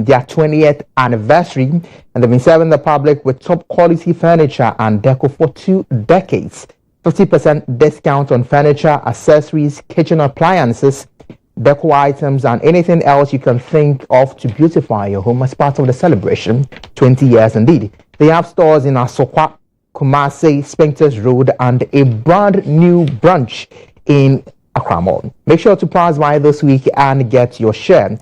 their 20th anniversary, and they've been serving the public with top quality furniture and decor for 2 decades. 50% discount on furniture, accessories, kitchen appliances, decor items, and anything else you can think of to beautify your home as part of the celebration. 20 years indeed. They have stores in Asokwa, Kumasi, Spintex Road, and a brand new branch in Accra Mall. Make sure to pass by this week and get your share.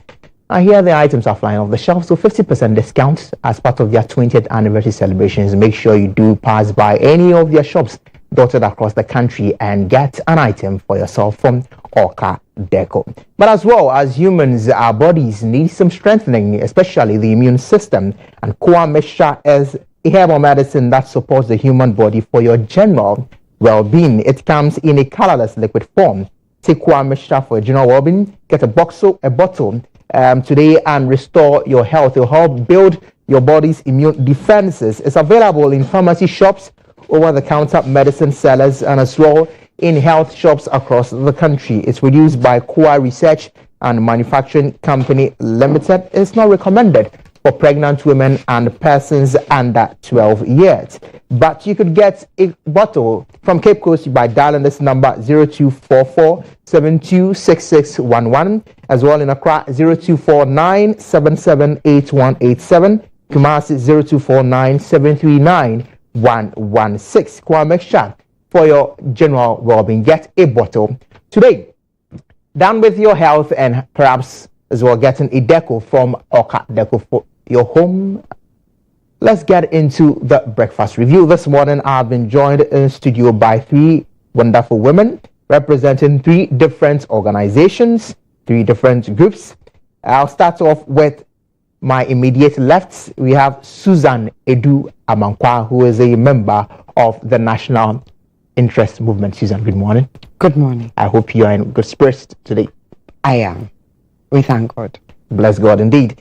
And here the items are flying off the shelf, so 50% discount as part of their 20th anniversary celebrations. Make sure you do pass by any of their shops dotted across the country and get an item for yourself from Orca Deco. But as well as humans, our bodies need some strengthening, especially the immune system. And Koa Mixture is a herbal medicine that supports the human body for your general well-being. It comes in a colorless liquid form. Take Koa Mixture for your general well-being. Get a bottle today and restore your health. It'll help build your body's immune defenses. It's available in pharmacy shops, over-the-counter medicine sellers, and as well in health shops across the country. It's produced by Koa Research and Manufacturing Company Limited. It's not recommended for pregnant women and persons under 12 years. But you could get a bottle from Cape Coast by dialing this number 0244-726611, as well in Accra 0249-778187, Kumasi 0249-739-116. Koa Mixture for your general well-being. Get a bottle today. Down with your health and perhaps as well getting a deco from Orca Deco for your home. Let's get into the breakfast review. This morning I've been joined in studio by 3 wonderful women representing 3 different organizations, 3 different groups. I'll start off with my immediate left. We have Susan Edu Amankwa, who is a member of the National Interest Movement. Susan, good morning. Good morning. I hope you are in good spirits today. I am. We thank God. Bless God indeed.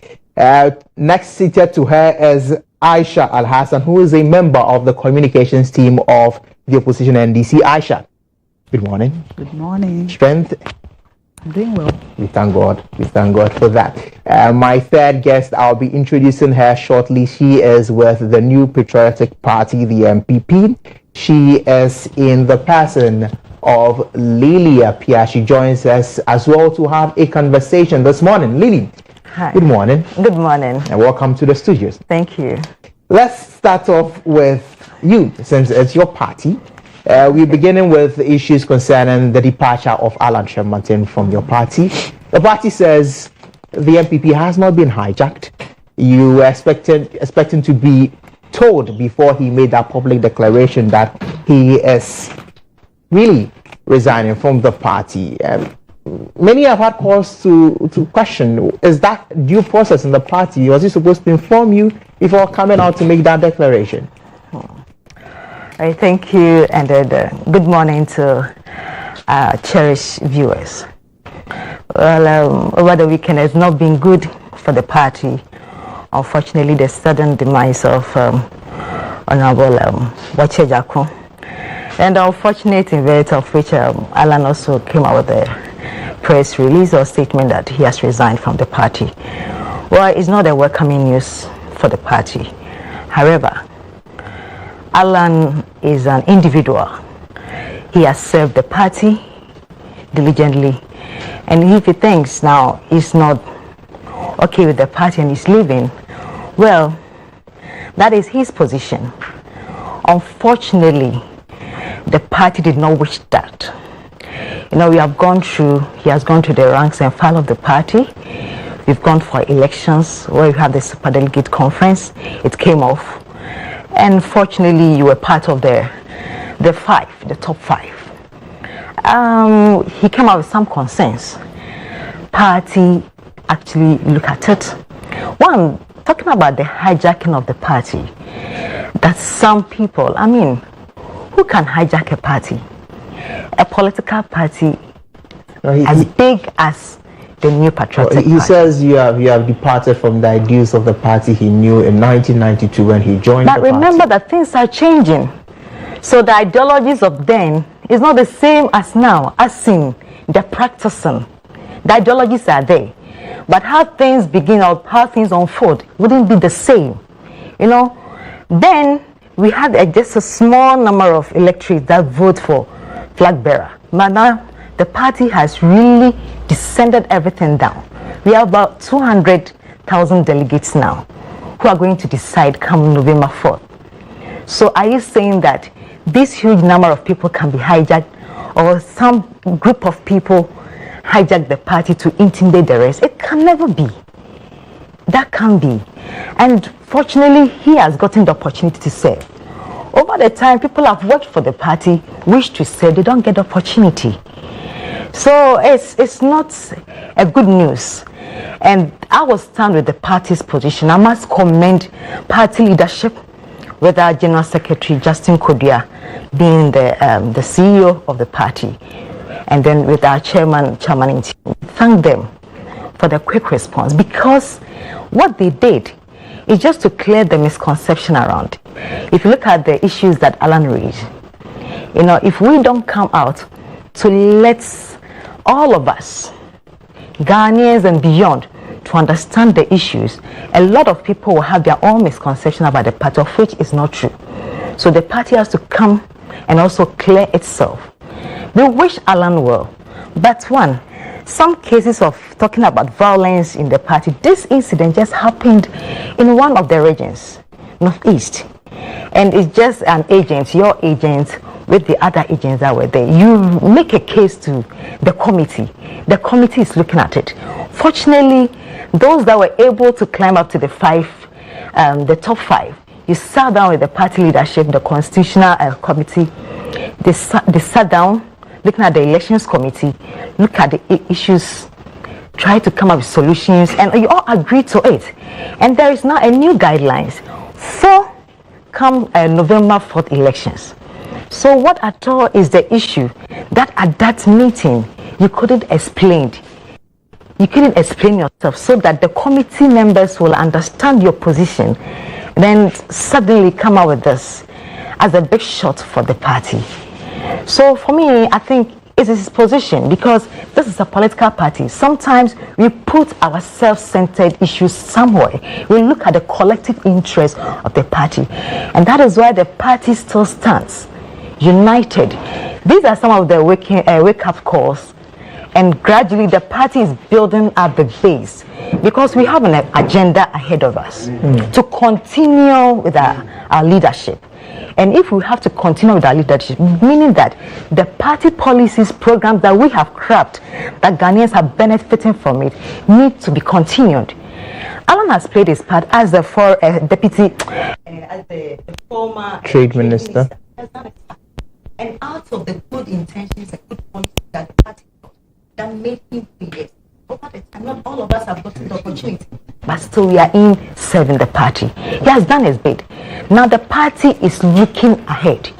Next seated to her is Aisha Al Hassan, who is a member of the communications team of the opposition NDC. Aisha, good morning. Good morning. Strength. I'm doing well. We thank God. We thank God for that. My third guest, I'll be introducing her shortly. She is with the New Patriotic Party, the MPP. She is in the person of Lily Apia. She joins us as well to have a conversation this morning. Lily, hi. Good morning. Good morning. And welcome to the studios. Thank you. Let's start off with you, since it's your party. We're beginning with issues concerning the departure of Alan Shermanton from your party. The party says the MPP has not been hijacked. You were expecting to be told before he made that public declaration that he is really resigning from the party. Many have had cause to question, is that due process in the party? Was he supposed to inform you before coming out to make that declaration? I thank you, and good morning to cherished viewers. Well, over the weekend has not been good for the party. Unfortunately, the sudden demise of Honorable Wache Jako, and the unfortunate event of which Alan also came out with a press release or statement that he has resigned from the party. Well, it's not a welcoming news for the party. However, Alan is an individual. He has served the party diligently, and if he thinks now he's not okay with the party and he's leaving, well, that is his position. Unfortunately, the party did not wish that. You know, he has gone through the ranks and file of the party. We've gone for elections where we had the super delegate conference. It came off. And fortunately, you were part of the top 5. He came out with some concerns. Party actually look at it. One, talking about the hijacking of the party, that some people, I mean, who can hijack a party? A political party as big as the New Patriotic Party. He says you have departed from the ideals of the party he knew in 1992 when he joined the party. But remember that things are changing. So the ideologies of then is not the same as now, as in the practicing. The ideologies are there. but how things begin or how things unfold wouldn't be the same. Then we had just a small number of electorates that vote for flag bearer. But now the party has really descended everything down. We have about 200,000 delegates now who are going to decide come November 4th. So are you saying that this huge number of people can be hijacked, or some group of people hijack the party to intimidate the rest? It can never be. That can't be. And fortunately, he has gotten the opportunity to serve. Over the time, people have worked for the party, wish to serve, they don't get the opportunity. So it's not a good news. And I will stand with the party's position. I must commend party leadership, with our General Secretary Justin Kodia being the CEO of the party, and then with our chairman in team. Thank them for the quick response, because what they did is just to clear the misconception around. If you look at the issues that Alan raised, if we don't come out to let all of us, Ghanaians and beyond, to understand the issues, a lot of people will have their own misconception about the party, of which is not true. So the party has to come and also clear itself. We wish Alan well, but some cases of talking about violence in the party, this incident just happened in one of the regions, Northeast, and it's just an agent, your agent, with the other agents that were there. You make a case to the committee. The committee is looking at it. Fortunately, those that were able to climb up to the top five, you sat down with the party leadership, the constitutional committee. They sat down, looking at the elections committee, look at the issues, try to come up with solutions, and you all agree to it. And there is now a new guidelines for November 4th elections. So what at all is the issue that at that meeting you couldn't explain? You couldn't explain yourself so that the committee members will understand your position, then suddenly come out with this as a big shot for the party. So for me, I think it is his position, because this is a political party. Sometimes we put our self-centered issues somewhere. We look at the collective interest of the party, and that is why the party still stands united. These are some of the wake-up calls, and gradually the party is building up the base, because we have an agenda ahead of us to continue with our leadership. And if we have to continue with our leadership, meaning that the party policies, programs that we have crafted, that Ghanaians are benefiting from it, need to be continued. Alan has played his part as the former trade minister. And out of the good intentions and good policies that the party got, that made him feel over the time, not all of us have gotten the opportunity, but still we are in serving the party. He has done his bit. Now the party is looking ahead.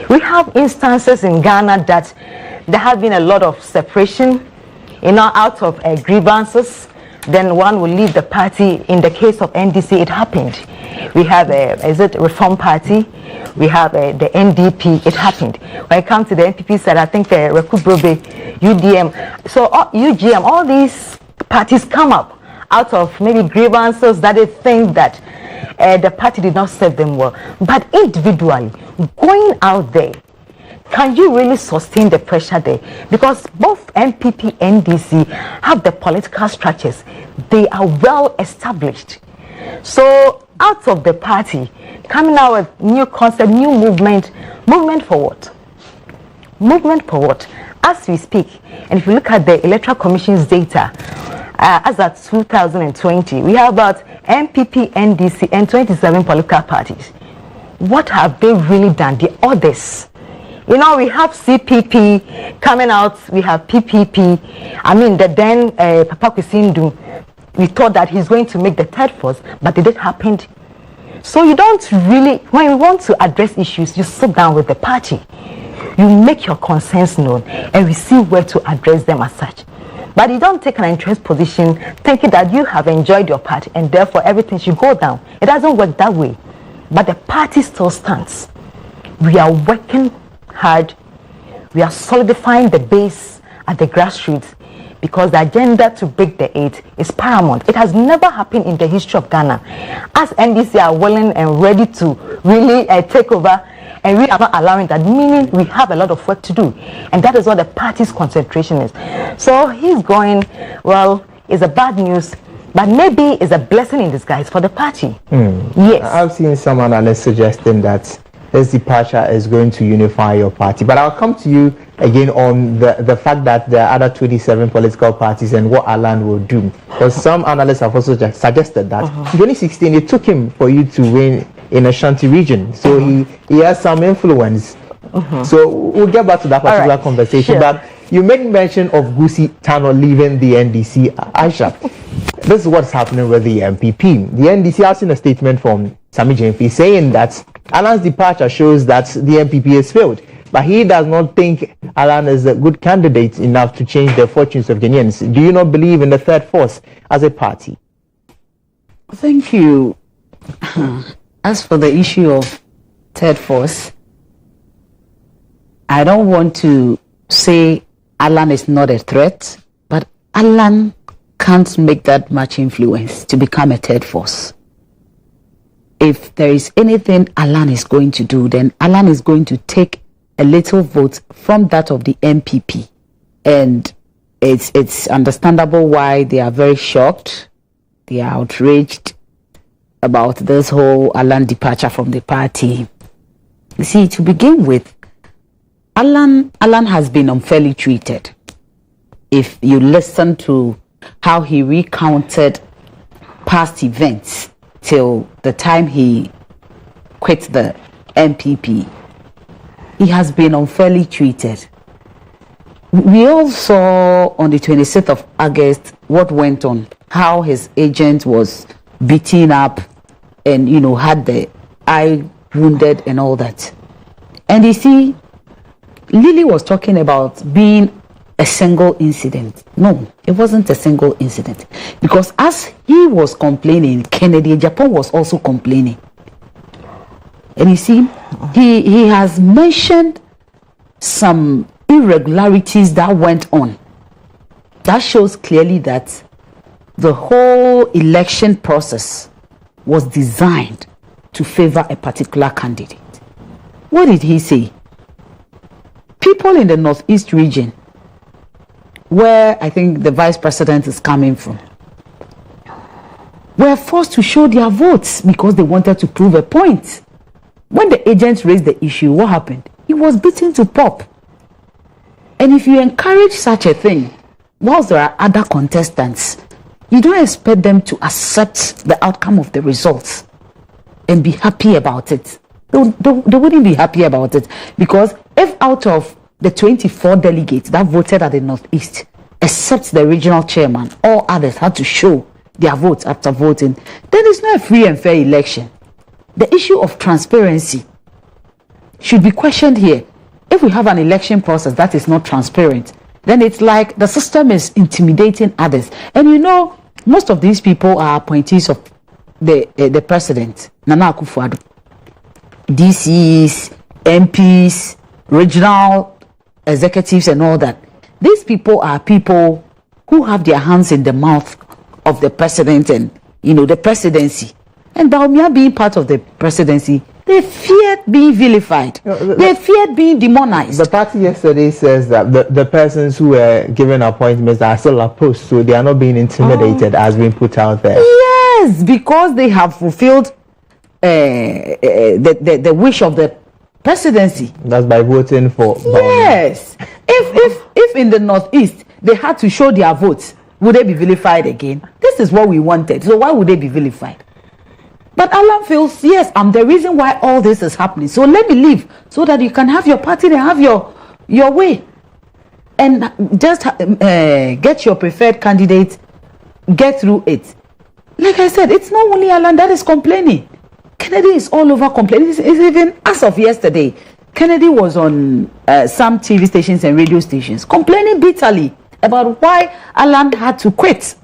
We have instances in Ghana that there have been a lot of separation, out of grievances. Then one will leave the party. In the case of NDC, it happened. We have Reform Party? We have the NDP. It happened. When it comes to the NPP side, I think Rekubrobe, UDM. So UGM, all these parties come up out of maybe grievances that they think that the party did not serve them well. But individually, going out there, can you really sustain the pressure there? Because both NPP and NDC have the political structures. They are well established. So out of the party, coming out with new concept, new movement for what? Movement for what? As we speak, and if you look at the Electoral Commission's data, as at 2020, we have about NPP, NDC, and 27 political parties. What have they really done? The others. We have CPP coming out, we have PPP. Papa Kusindu, we thought that he's going to make the third force, but it didn't happen. So you don't really, when you want to address issues, you sit down with the party. You make your concerns known, and we see where to address them as such. But you don't take an entrenched position thinking that you have enjoyed your party and therefore everything should go down. It doesn't work that way. But the party still stands. We are working hard. We are solidifying the base at the grassroots. because the agenda to break the 8 is paramount. It has never happened in the history of Ghana. As NDC are willing and ready to really take over, and we are not allowing that, meaning we have a lot of work to do, and that is what the party's concentration is. So he's going, well, it's a bad news, but maybe it's a blessing in disguise for the party. Yes. I've seen some analysts suggesting that this departure is going to unify your party. But I'll come to you again on the fact that there are other 27 political parties and what Alan will do. Because some analysts have also suggested that in 2016 it took him for you to win in Ashanti region. So he has some influence. So we'll get back to that particular conversation. Sure. But you made mention of Gusi Tano leaving the NDC. Aisha, this is what's happening with the MPP. The NDC has seen a statement from Sami Jemfi saying that Alan's departure shows that the MPP has failed, but he does not think Alan is a good candidate enough to change the fortunes of Ghanaians. Do you not believe in the third force as a party? Thank you. As for the issue of third force, I don't want to say Alan is not a threat, but Alan can't make that much influence to become a third force. If there is anything Alan is going to do, then Alan is going to take a little vote from that of the MPP. And it's understandable why they are very shocked. They are outraged about this whole Alan departure from the party. You see, to begin with, Alan has been unfairly treated. If you listen to how he recounted past events till the time he quit the MPP, he has been unfairly treated. We all saw on the 26th of August what went on, how his agent was beaten up and, had the eye wounded and all that. And you see, Lily was talking about being a single incident. No, it wasn't a single incident. Because as he was complaining, Kennedy Japan was also complaining. And you see, he has mentioned some irregularities that went on. That shows clearly that the whole election process was designed to favor a particular candidate. What did he say? People in the Northeast region, where I think the vice president is coming from, were forced to show their votes because they wanted to prove a point. When the agents raised the issue, what happened? He was beaten to pulp. And if you encourage such a thing, whilst there are other contestants, you don't expect them to accept the outcome of the results and be happy about it. They wouldn't be happy about it, because if out of the 24 delegates that voted at the Northeast, except the regional chairman, all others had to show their votes after voting, then it's not a free and fair election. The issue of transparency should be questioned here. If we have an election process that is not transparent, then it's like the system is intimidating others. And most of these people are appointees of the president, Nana Akufo-Addo. DCs, MPs, regional executives and all that. These people are people who have their hands in the mouth of the president and, the presidency. And Baumia being part of the presidency, they feared being vilified. They feared being demonized. The party yesterday says that the persons who were given appointments are still opposed, so they are not being intimidated as being put out there. Yes, because they have fulfilled the wish of the presidency. That's by voting for Baumia. Yes. If in the Northeast they had to show their votes, would they be vilified again? This is what we wanted. So why would they be vilified? But Alan feels, yes, I'm the reason why all this is happening. So let me leave so that you can have your party and have your way. And just get your preferred candidate, get through it. Like I said, it's not only Alan that is complaining. Kennedy is all over complaining. It's even as of yesterday, Kennedy was on some TV stations and radio stations complaining bitterly about why Alan had to quit.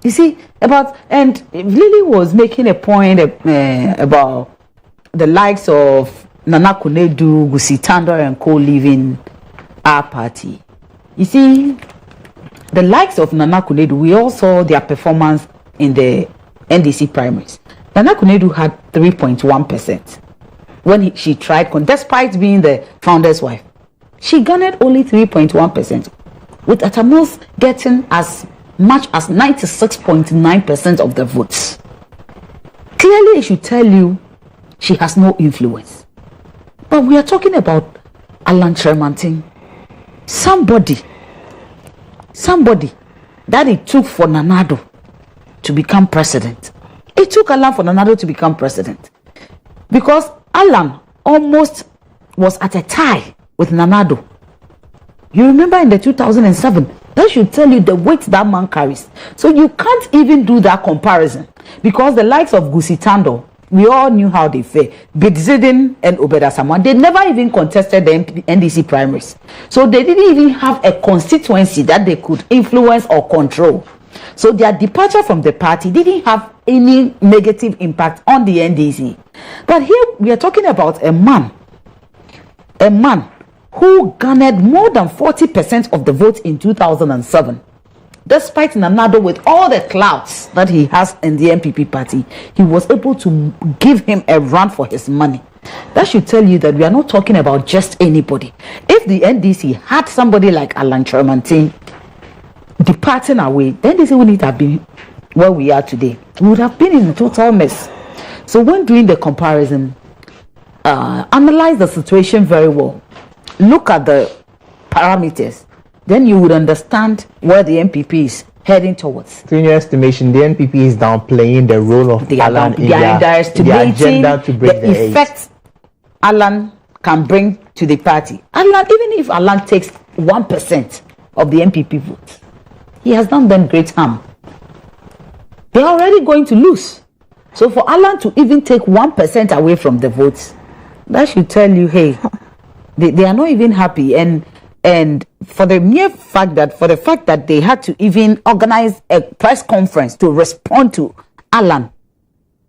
You see, and Lily was making a point about the likes of Nana Kunedu, Gusi Tando and co leaving our party. You see, the likes of Nana Kunedu, we all saw their performance in the NDC primaries. Nana Kunedu had 3.1% when she tried, despite being the founder's wife. She garnered only 3.1%, with Atamos getting as much as 96.9% of the votes. Clearly, it should tell you she has no influence. But we are talking about Alan Tremantin, somebody that it took for Nanado to become president. It took Alan for Nanado to become president, because Alan almost was at a tie with Nanado. You remember in the 2007, that should tell you the weight that man carries. So you can't even do that comparison, because the likes of Gusitando, we all knew how they fare. Bidzidin and Obeda Samuel, they never even contested the NDC primaries. So they didn't even have a constituency that they could influence or control. So their departure from the party didn't have any negative impact on the NDC. But here we are talking about a man who garnered more than 40% of the votes in 2007. Despite Nanado, with all the clouds that he has in the MPP party, he was able to give him a run for his money. That should tell you that we are not talking about just anybody. If the NDC had somebody like Alan Tremantin departing away, then this wouldn't have been where we are today. We would have been in a total mess. So when doing the comparison, analyze the situation very well. Look at the parameters. Then you would understand where the NPP is heading towards. So in your estimation, the NPP is downplaying the role of Alan in their agenda to bring the effects Alan can bring to the party. Alan, even if Alan takes 1% of the NPP votes, he has done them great harm. They are already going to lose. So for Alan to even take 1% away from the votes, that should tell you, hey, they are not even happy. And for the fact that they had to even organize a press conference to respond to Alan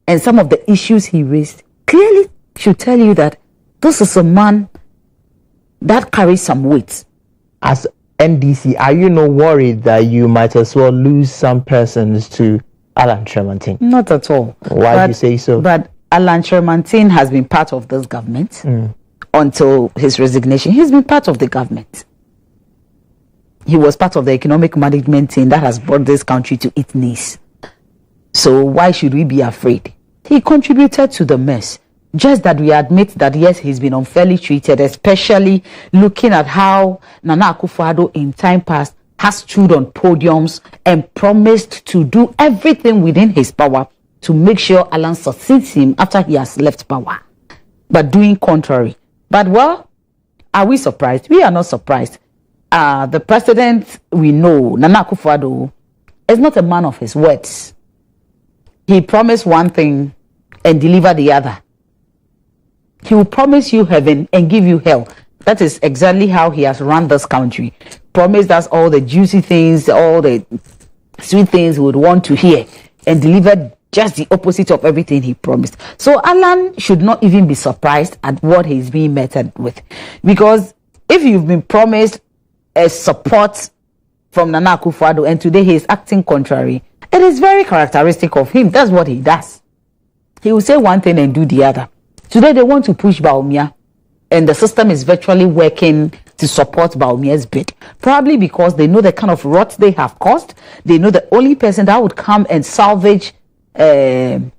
and some of the issues he raised, clearly should tell you that this is a man that carries some weight. As NDC, are you not worried that you might as well lose some persons to Alan Tremantin? Not at all. Why do you say so? But Alan Tremantin has been part of this government until his resignation. He's been part of the government. He was part of the economic management team that has brought this country to its knees. So why should we be afraid? He contributed to the mess. Just that we admit that, yes, he's been unfairly treated, especially looking at how Nana Akufo-Addo in time past has stood on podiums and promised to do everything within his power to make sure Alan succeeds him after he has left power, but doing contrary. But well, are we surprised? We are not surprised. The president, we know, Nana Akufo-Addo, is not a man of his words. He promised one thing and deliver the other. He will promise you heaven and give you hell. That is exactly how he has run this country. Promised us all the juicy things, all the sweet things we would want to hear, and delivered just the opposite of everything he promised. So Alan should not even be surprised at what he's being met with. Because if you've been promised a support from Nana Akufo-Addo and today he is acting contrary, it is very characteristic of him. That's what he does. He will say one thing and do the other. Today they want to push Bawumia, and the system is virtually working to support Bawumia's bid. Probably because they know the kind of rot they have caused. They know the only person that would come and salvage them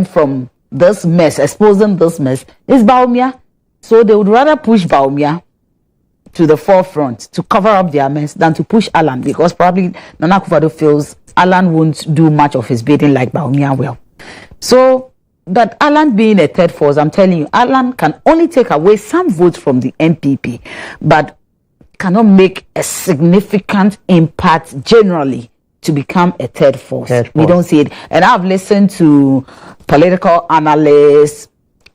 from this mess, exposing this mess, is Bawumia. So they would rather push Bawumia to the forefront to cover up their mess than to push Alan, because probably Nana Akufo-Addo feels Alan won't do much of his bidding like Bawumia will. So that Alan being a third force, I'm telling you, Alan can only take away some votes from the NPP, but cannot make a significant impact generally to become a third force. We don't see it. And I've listened to political analysts,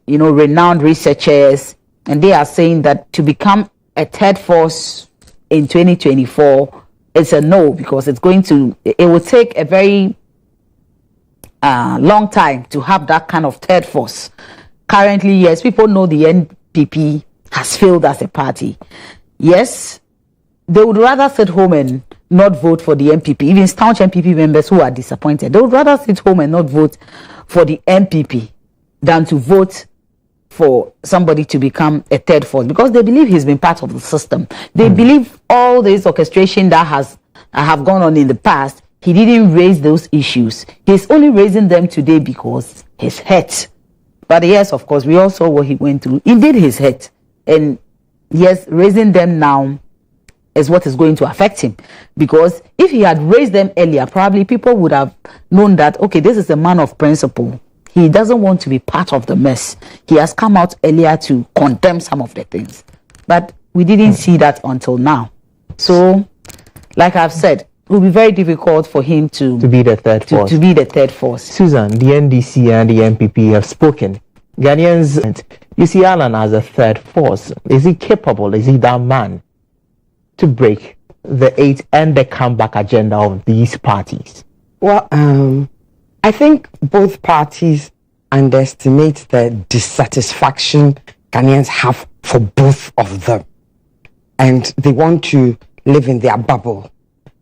renowned researchers, and they are saying that to become a third force in 2024, it's a no, because it will take a very long time to have that kind of third force. Currently, yes, people know the NPP has failed as a party. Yes, they would rather sit home and not vote for the MPP. Even staunch MPP members who are disappointed, they would rather sit home and not vote for the MPP than to vote for somebody to become a third force, because they believe he's been part of the system. They believe all this orchestration that have gone on in the past, he didn't raise those issues. He's only raising them today because he's hurt. But yes, of course, we all saw what he went through. Indeed, he's hurt. And yes, raising them now is what is going to affect him. Because if he had raised them earlier, probably people would have known that, okay, this is a man of principle. He doesn't want to be part of the mess. He has come out earlier to condemn some of the things. But we didn't see that until now. So, like I've said, it will be very difficult for him to be the third force. To be the third force. Susan, the NDC and the MPP have spoken. Ghanaians, you see Alan as a third force. Is he capable? Is he that man to break the 8 and the comeback agenda of these parties? Well, I think both parties underestimate the dissatisfaction Ghanaians have for both of them. And they want to live in their bubble.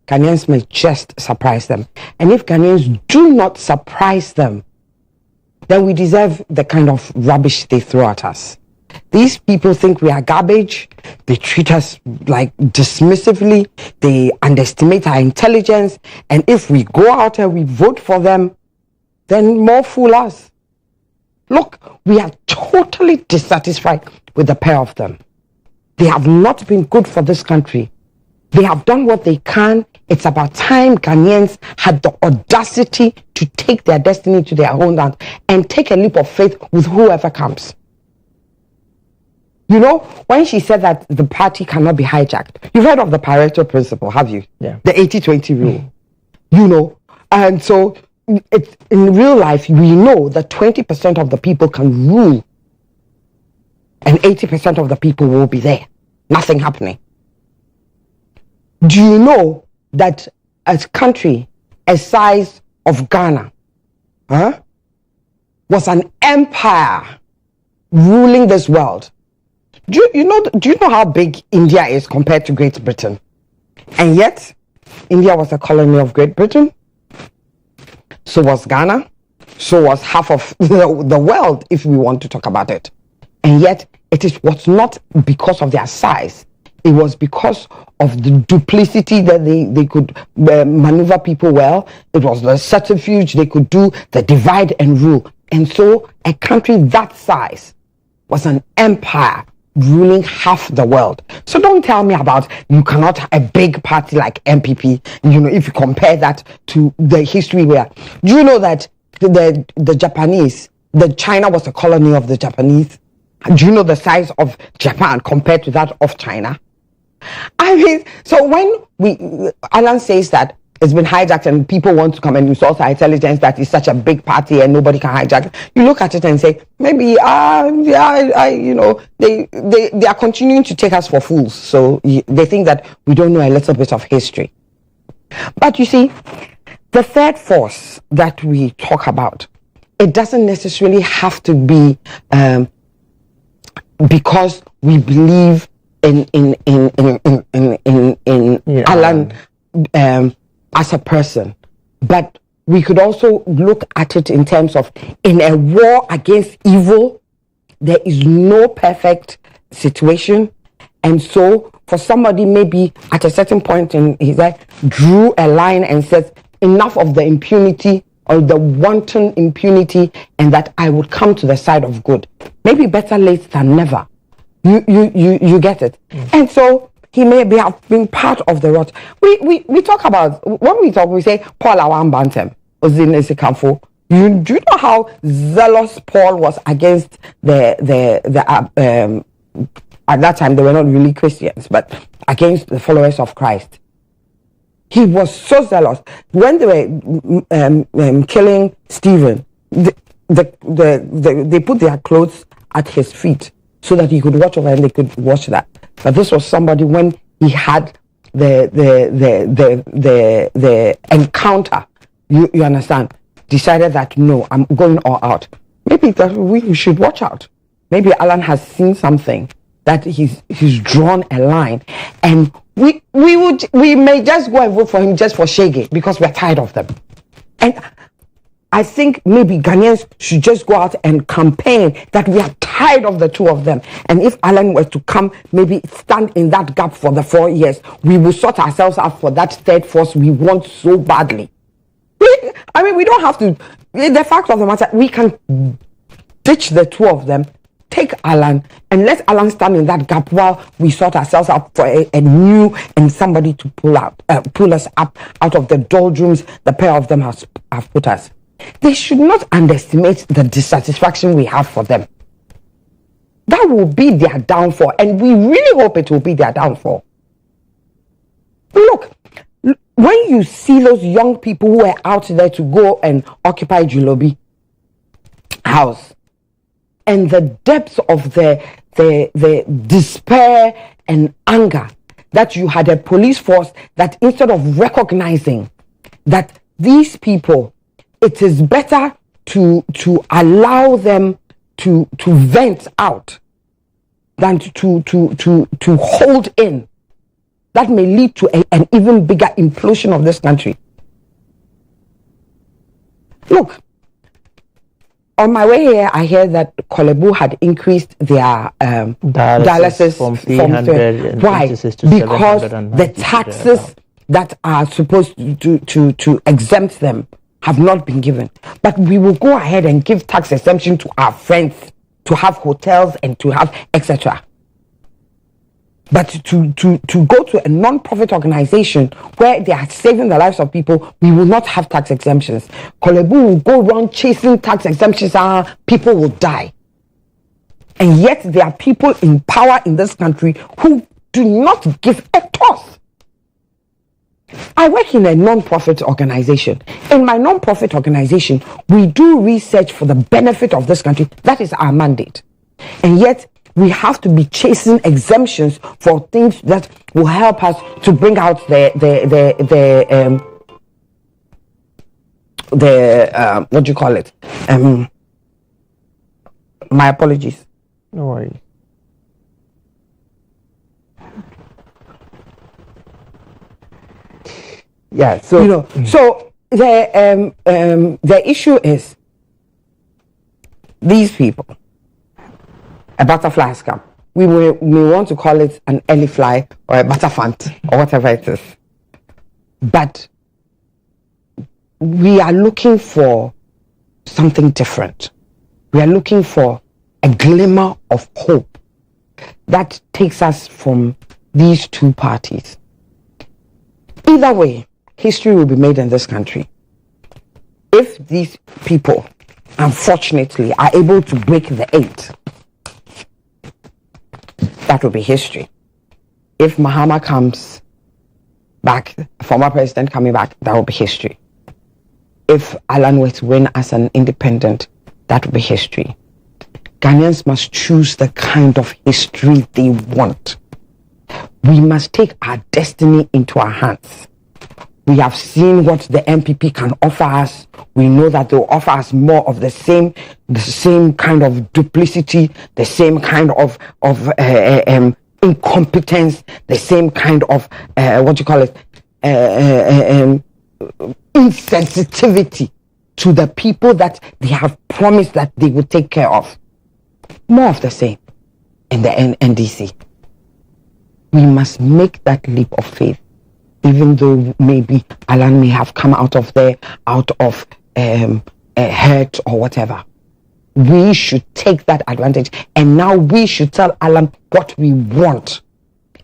Ghanaians may just surprise them. And if Ghanaians do not surprise them, then we deserve the kind of rubbish they throw at us. These people think we are garbage. They treat us like dismissively. They underestimate our intelligence. And if we go out and we vote for them, then more fool us. Look, we are totally dissatisfied with the pair of them. They have not been good for this country. They have done what they can. It's about time Ghanaians had the audacity to take their destiny to their own hands and take a leap of faith with whoever comes. You know, when she said that the party cannot be hijacked, you've heard of the Pareto principle, have you? Yeah. The 80-20 rule. You know, and so it's, in real life, we know that 20% of the people can rule and 80% of the people will be there. Nothing happening. Do you know that a country a size of Ghana was an empire ruling this world? Do you know how big India is compared to Great Britain? And yet, India was a colony of Great Britain. So was Ghana. So was half of the world, if we want to talk about it. And yet, it was not because of their size. It was because of the duplicity that they could maneuver people well. It was the subterfuge they could do, the divide and rule. And so a country that size was an empire ruling half the world. So don't tell me about you cannot have a big party like MPP, you know, if you compare that to the history where, do you know that the Japanese, China was a colony of the Japanese? Do you know the size of Japan compared to that of China? I mean, so when Alan says that it's been hijacked and people want to come and resource our intelligence that is such a big party and nobody can hijack it, you look at it and say, maybe, you know, they are continuing to take us for fools. So they think that we don't know a little bit of history. But you see, the third force that we talk about, it doesn't necessarily have to be because we believe in Alan as a person, but we could also look at it in terms of, in a war against evil, there is no perfect situation. And so for somebody maybe at a certain point in his life drew a line and says, enough of the impunity or the wanton impunity, and that I would come to the side of good. Maybe better late than never. You get it. And so he may have been part of the rot. We talk about, when we talk, we say Paul Awan Bantem, Ozinesikafo. Do you know how zealous Paul was against the at that time they were not really Christians, but against the followers of Christ? He was so zealous. When they were killing Stephen, they put their clothes at his feet so that he could watch over and they could watch that. But this was somebody, when he had the encounter, you understand, decided that no, I'm going all out. Maybe that we should watch out. Maybe Alan has seen something that he's drawn a line, and we may just go and vote for him just for Shege because we're tired of them. And I think maybe Ghanaians should just go out and campaign that we are tired of the two of them. And if Alan were to come, maybe stand in that gap for the 4 years, we will sort ourselves out for that third force we want so badly. I mean, we don't have to. The fact of the matter, we can ditch the two of them, take Alan, and let Alan stand in that gap while we sort ourselves out for a new and somebody to pull us up out of the doldrums the pair of them have put us. They should not underestimate the dissatisfaction we have for them. That will be their downfall, and we really hope it will be their downfall. Look, when you see those young people who are out there to go and occupy Julobi house, and the depths of the despair and anger that you had a police force that instead of recognizing that these people, it is better to allow them to vent out than to hold in. That may lead to an even bigger implosion of this country. Look, on my way here, I hear that Kolebu had increased their dialysis from 300. Why? To because the taxes that are supposed to exempt them have not been given. But we will go ahead and give tax exemption to our friends to have hotels and to have etc. But to go to a non-profit organization where they are saving the lives of people, we will not have tax exemptions. Kolebu will go around chasing tax exemptions, people will die. And yet there are people in power in this country who do not give a toss. I work in a non-profit organization. In my non-profit organization, we do research for the benefit of this country. That is our mandate. And yet we have to be chasing exemptions for things that will help us to bring out the what do you call it? My apologies. No worries. Yeah, so so the issue is these people. A butterfly has come. We want to call it an early fly or a butterfant or whatever it is. But we are looking for something different. We are looking for a glimmer of hope that takes us from these two parties. Either way, history will be made in this country. If these people, unfortunately, are able to break the 8, that will be history. If Mahama comes back, former president coming back, that will be history. If Alan were to win as an independent, that will be history. Ghanaians must choose the kind of history they want. We must take our destiny into our hands. We have seen what the MPP can offer us. We know that they'll offer us more of the same kind of duplicity, the same kind of incompetence, the same kind of insensitivity to the people that they have promised that they will take care of. More of the same in the NDC. We must make that leap of faith. Even though maybe Alan may have come out of there, out of hurt or whatever. We should take that advantage. And now we should tell Alan what we want.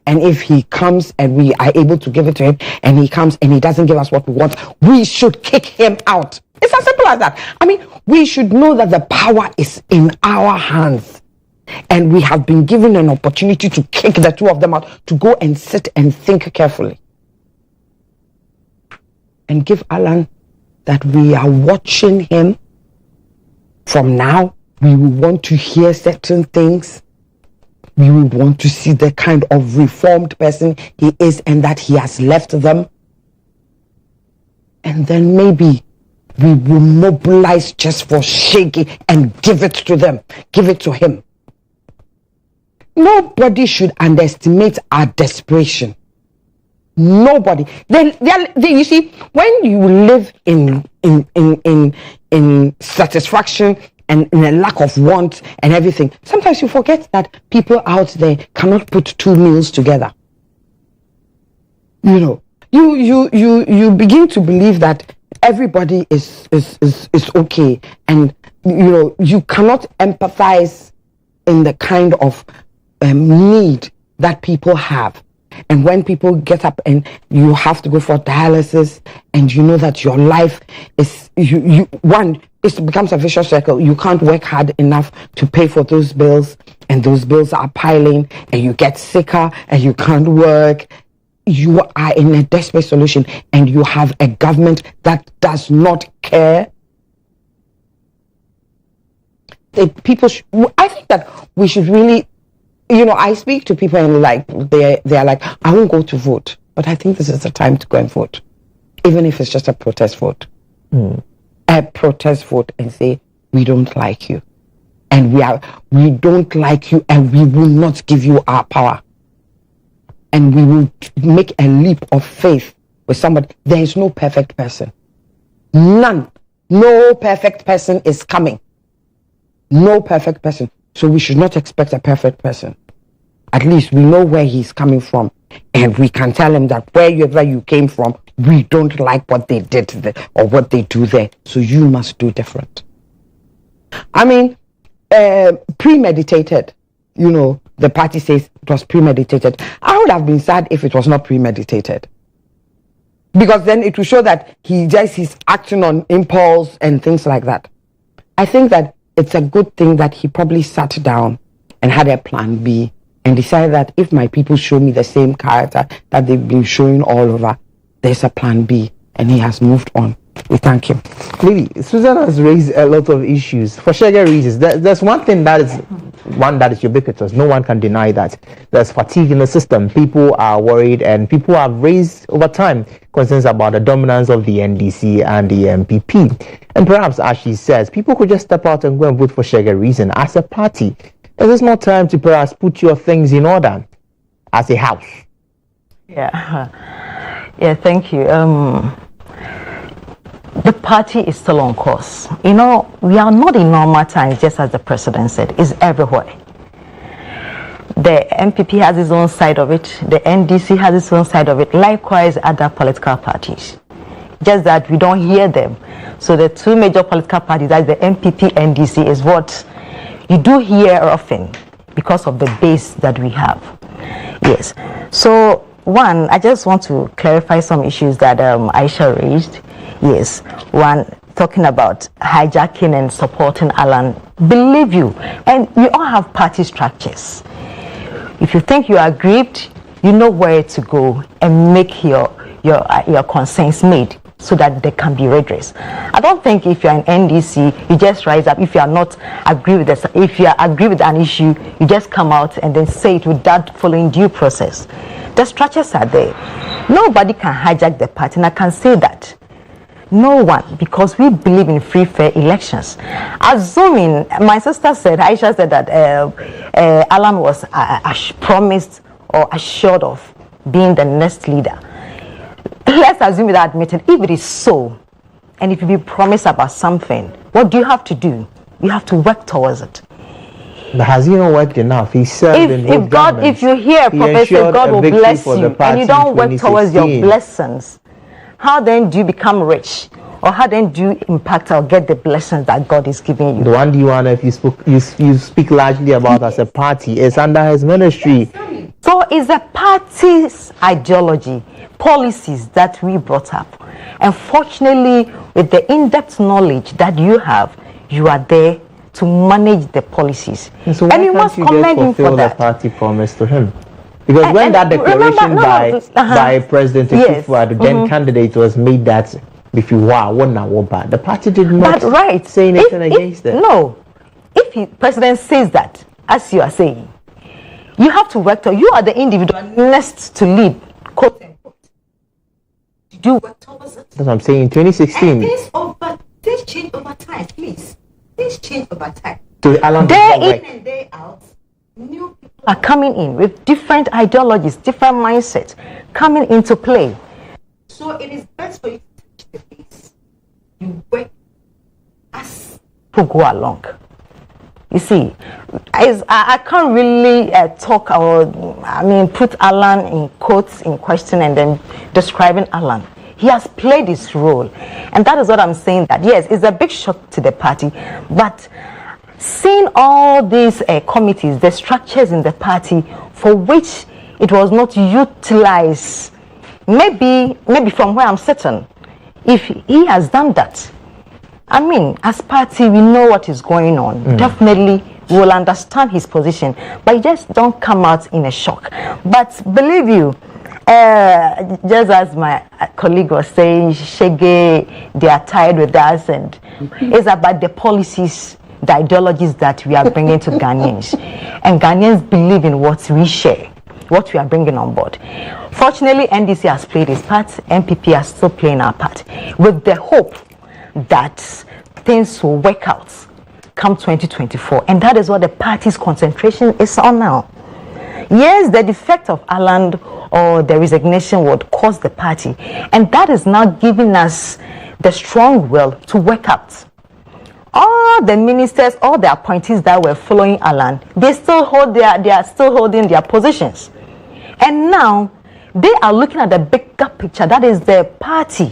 And if he comes and we are able to give it to him, and he comes and he doesn't give us what we want, we should kick him out. It's as simple as that. I mean, we should know that the power is in our hands. And we have been given an opportunity to kick the two of them out, to go and sit and think carefully. And give Alan that we are watching him. From now, we will want to hear certain things. We will want to see the kind of reformed person he is and that he has left them. And then maybe we will mobilize just for Shaggy and give it to them. Give it to him. Nobody should underestimate our desperation. Nobody. You see, when you live in satisfaction and in a lack of want and everything, sometimes you forget that people out there cannot put 2 meals together. You know, you begin to believe that everybody is okay, and you know you cannot empathize in the kind of need that people have. And when people get up and you have to go for dialysis, and you know that your life is it becomes a vicious circle. You can't work hard enough to pay for those bills, and those bills are piling, and you get sicker and you can't work. You are in a desperate solution, and you have a government that does not care. I think that we should really, you know, I speak to people and like they are like, I won't go to vote, but I think this is the time to go and vote, even if it's just a protest vote. A protest vote, and say we don't like you, and we don't like you, and we will not give you our power, and we will make a leap of faith with somebody. There is no perfect person, none. No perfect person is coming. No perfect person. So we should not expect a perfect person. At least we know where he's coming from, and we can tell him that wherever you came from, we don't like what they did there or what they do there. So you must do different. I mean, premeditated. You know, the party says it was premeditated. I would have been sad if it was not premeditated, because then it will show that he's acting on impulse and things like that. I think that it's a good thing that he probably sat down and had a plan B and decided that if my people show me the same character that they've been showing all over, there's a plan B, and he has moved on. We thank him. Lily, Susan has raised a lot of issues for several reasons. There's one thing that is ubiquitous. No one can deny that. There's fatigue in the system. People are worried, and people have raised over time concerns about the dominance of the NDC and the MPP. And perhaps, as she says, people could just step out and go and vote for several reasons. As a party, is this not time to perhaps put your things in order as a house? Yeah, thank you. The party is still on course. You know, we are not in normal times, just as the president said. It's everywhere. The MPP has its own side of it. The NDC has its own side of it. Likewise, other political parties. Just that we don't hear them. So the 2 major political parties, that's the MPP, NDC, is what you do hear often because of the base that we have. Yes. So, one, I just want to clarify some issues that Aisha raised. Yes. One, talking about hijacking and supporting Alan. Believe you, and we all have party structures. If you think you are aggrieved, you know where to go and make your concerns made, so that they can be redressed. I don't think if you're an NDC, you just rise up. If you are not agree with this, if you are agree with an issue, you just come out and then say it without following due process. The structures are there. Nobody can hijack the party, and I can say that. No one, because we believe in free, fair elections. Assuming, my sister said, Aisha said that Alan was promised or assured of being the next leader. Let's assume that admitted. If it is so, and if you be promised about something, what do you have to do? You have to work towards it. But has he not worked enough? He served in both governments. If you hear a prophet say God will bless you, and you don't work towards your blessings, how then do you become rich? Or how then do you impact or get the blessings that God is giving you? The one Diwana, if you speak largely about as a party, is under his ministry. So it's a party's ideology, policies that we brought up. And fortunately, with the in-depth knowledge that you have, you are there to manage the policies. And you must commend him for that. The party promise to him. Because when that declaration by President Akufo-Addo, then candidate, was made that if you the party did not say anything against it. No. If the president says that, as you are saying, you have to work you are the individual next to lead, quote unquote. Did you work towards it? That's what I'm saying. In 2016. Things change over time, please. Things change over time. So Alan day in and day out, new people are coming in with different ideologies, different mindsets coming into play. So it is best for you to touch the base. You work as people go along. You see, I can't really talk or, put Alan in quotes in question and then describing Alan. He has played his role. And that is what I'm saying, that yes, it's a big shock to the party, but seeing all these committees, the structures in the party for which it was not utilized, maybe from where I'm sitting, if he has done that, as party, we know what is going on. Definitely, we will understand his position, but just don't come out in a shock. But believe you, just as my colleague was saying, Shege, they are tired with us, and it's about the policies, the ideologies that we are bringing to Ghanaians. And Ghanaians believe in what we share, what we are bringing on board. Fortunately, NDC has played its part, MPP is still playing our part, with the hope that things will work out come 2024. And that is what the party's concentration is on now. Yes, the defect of Alan or the resignation would cause the party, and that is now giving us the strong will to work out. All the ministers, all the appointees that were following Alan, they are still holding their positions. And now they are looking at the bigger picture, that is the party,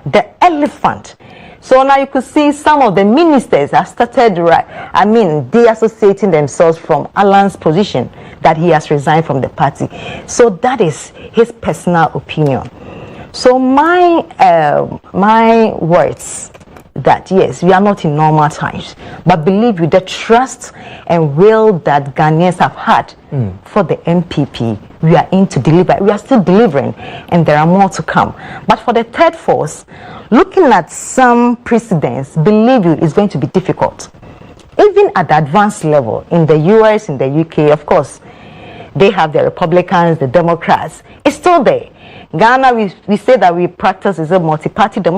the elephant. So now you could see some of the ministers have started, de-associating themselves from Alan's position that he has resigned from the party. So that is his personal opinion. So my words that yes, we are not in normal times, but believe you, the trust and will that Ghanaians have had for the MPP, we are in to deliver. We are still delivering, and there are more to come. But for the third force, looking at some precedents, believe you, is going to be difficult. Even at the advanced level, in the US, in the UK, of course, they have the Republicans, the Democrats. It's still there. Ghana, we say that we practice is a multi-party democracy.